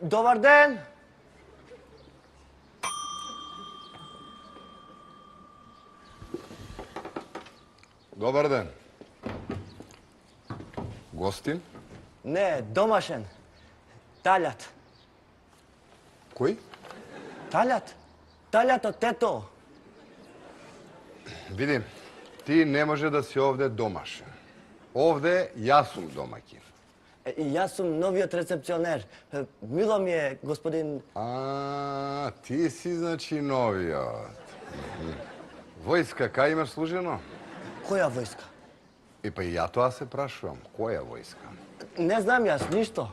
Добар ден! Добар ден. Гостин? Не, домашен. Талјат. Кој? Талјат? Талјат од тето. Види, ти не може да си овде домашен. Овде јас сум домаќин. Јас сум новиот рецепционер. Мило ми е, господин... Ти си, значи, новиот. Војска, кај имаш служено? Која војска? Па и ја тоа се прашувам. Која војска? Не знам јас, ништо.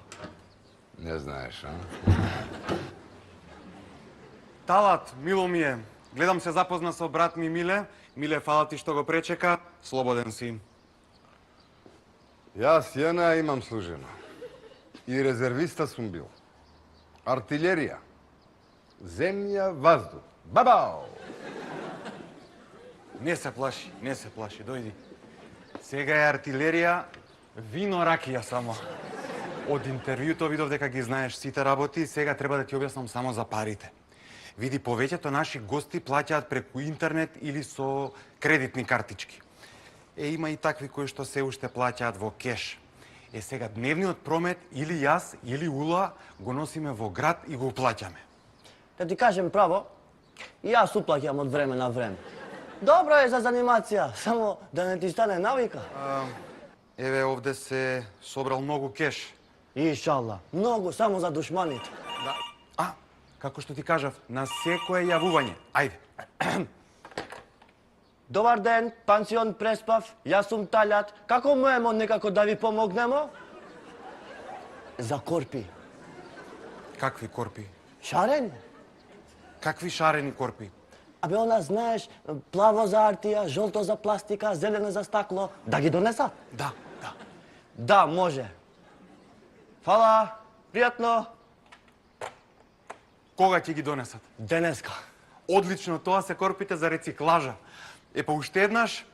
Не знаеш, а? Талат, мило ми е. Гледам се запозна со брат ми Миле. Миле, фала ти што го пречека. Слободен си. Јас јана имам служено. И резервиста сум бил. Артилерија. Земја, ваздух. Бабао! Не се плаши, дојди. Сега е артилерија, вино, ракија само. Од интервјуто видов дека ги знаеш сите работи, сега треба да ти објаснам само за парите. Види, повеќето наши гости плаќаат преку интернет или со кредитни картички. Има и такви кои што се уште плаќаат во кеш. Сега дневниот промет или јас, или Ула го носиме во град и го уплаќаме. Да ти кажем право, и јас уплаќам од време на време. Добро е за занимација, само да не ти стане навика. Еве, овде се собрал многу кеш. Ишалла, многу, само за душманите. Да. Како што ти кажав, на секое јавување. Ајде. Добар ден, пансион Преспав, јас сум Талјат. Како можеме некако да ви помогнемо? За корпи. Какви корпи? Шарени? Какви шарени корпи? Абе, она знаеш, плаво за артија, жолто за пластика, зелено за стакло. Да ги донесат? Да. Да, може. Фала, пријатно. Кога ќе ги донесат? Денеска. Одлично, тоа се корпите за рециклажа. Па уште еднаш,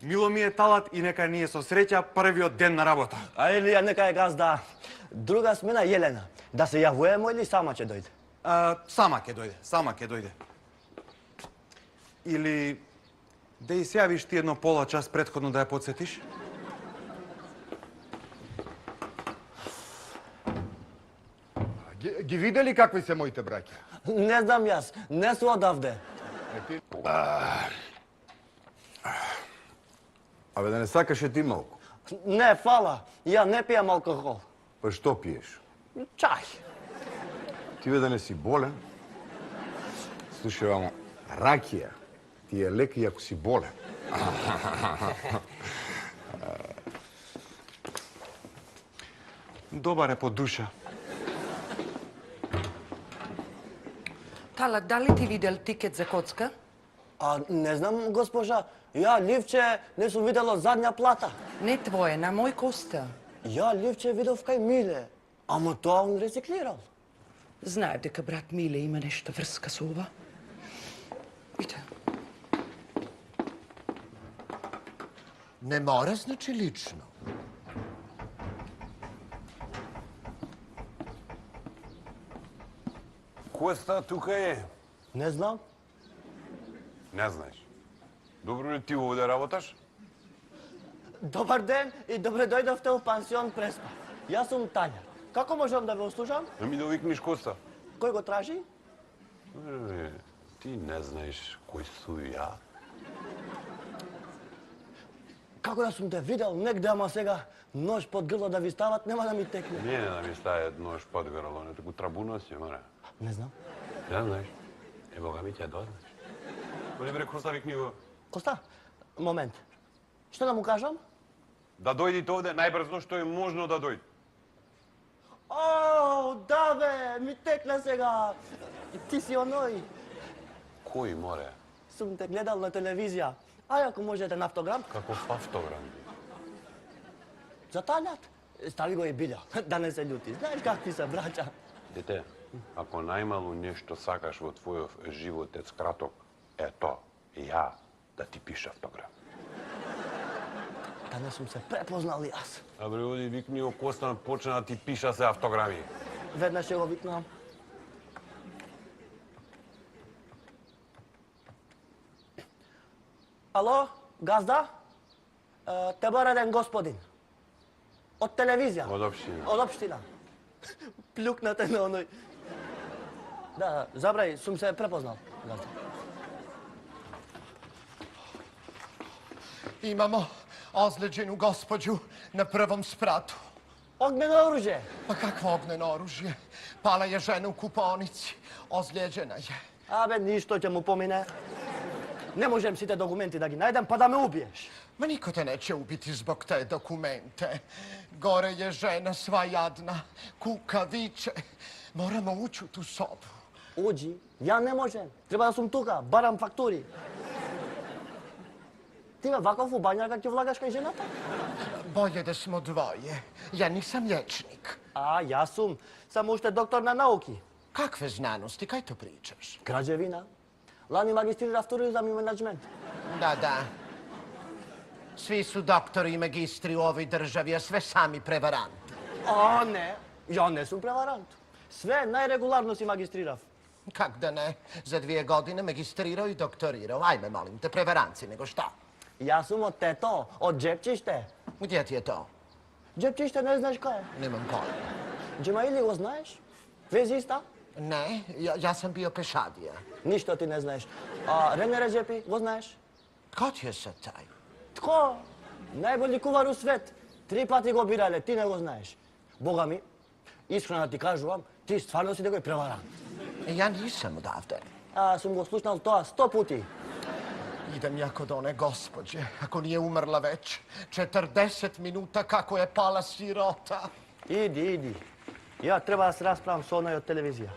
мило ми е Талат и нека ни е со среќа првиот ден на работа. А Илија нека е газда. Друга смена Јелена. Да се јавуваме или сама ќе дојде? Сама ќе дојде. Или да и се јавиш ти едно пола час претходно да ја подсетиш? Ги видели какви се моите браќа? Не знам јас, не су одавде. Абе, да не сакаш ти малку? Не, фала, ја не пијам алкохол. Па што пиеш? Чај. Ти бе да не си болен? Слушај, вамо, ракија ти е лек и ако си болен. Добар е по душа. Талат, дали ти видел тикет за коцка? Не знам, госпожа. Ја, ливче, не сум видела задња плата. Не твое, на мој коста. Ја, ливче, видов кај Миле. Ама тоа он рециклирал. Знаев дека брат Миле има нешто врска со ова. Иде. Не мора, значи лично. Коста тука е? Не знам. Не знаеш. Добро ли ти овде работаш? Добар ден и добре дојдовте у пансион Преспав. Јас сум Тања. Како можам да ве услужам? Ми да викнеш Коста. Кој го тражи? Ти не знаеш кој су ја. Како да сум те видел негде, ама сега нож под грло да ви стават, нема да ми текне. Не да ми стае нож под грло, не таку трабуна си, море. Не знам. Не знаеш. Бога ми ќе дознаеш. Коли бре Коста викни го. Коста, момент. Што да му кажам? Да дојдите овде најбрзо што е можно да дојде. О, да бе, ми текна сега. Ти си оној. Кој, море? Сум те гледал на телевизија. Ај, ако можете на автограм. Каков автограм? За Тањат. Стави го и Билјо, да не се љути. Знаеш какви се браќа. Дете, ако најмалу нешто сакаш во твојов животец краток, ето, ја да ти пиша автограм. Да не сум се препознал јас. Абре, оди викни го Коста, почна да ти пиша се автограми. Веднаш ще го викнам. Ало, газда? Добър ден, господин. От телевизия. Од општина. Од општина. Плюкнате на оној. Да, забрај, сум се препознал. Газда. Imamo ozlijeđenu gospođu na prvom spratu. Огнено оружје. Pa kakvo ognjeno oružje? Pala je žena u kuponici. Ozlijeđena je. Абе, ништо ќе му помине. Не можем сите документи да ги најдем, па да ме убиеш. Ma niko te neće ubiti zbog te dokumente. Gore je žena sva jadna. Kuka, viče. Moramo ući u tu sobu. Уđi, ја не можем. Треба да сум тука, барам фактури. Ти бе, ваков у бањарка ќе влагаш кај жената? Bolje da smo dvoje. Ja nisam liječnik. А, јас сум само уште доктор на науки. Kakve znanosti? Kaj to pričaš? Граđевина. Лани магистрира в туризам и менеджмент. Da. Svi su doktori i magistri u ovoj državi, a sve sami prevaranti. А, не, ја не сум преварант. Све најрегуларно си магистрирав. Kak da ne? Za 2 godine magistrirao i doktorirao. Ajme, molim te, prevaranci, nego šta? Јас сум од тето, од Джепчиште. Gdje ti je to? Джепчиште не знаеш кај е? Nemam pojma. Джемаили го знаеш? Везиста? Ne, ja sam bio pešadija. Ништо ти не знаеш. А Рене Реджепи, го знаеш? Ko ti je sad taj? Тко? Најболи кувар у свет. 3 пати го бирале, ти не го знаеш. Бога ми, искрено ти кажувам, ти стварно си некој преварант. Ja nisam odavde. А сум го слушнал тоа 100 пути. Idem ja kod one gospođe, ako nije umrla već. 40 minuta kako je pala sirota. Иди. Ја треба да се расправам со оној од телевизија.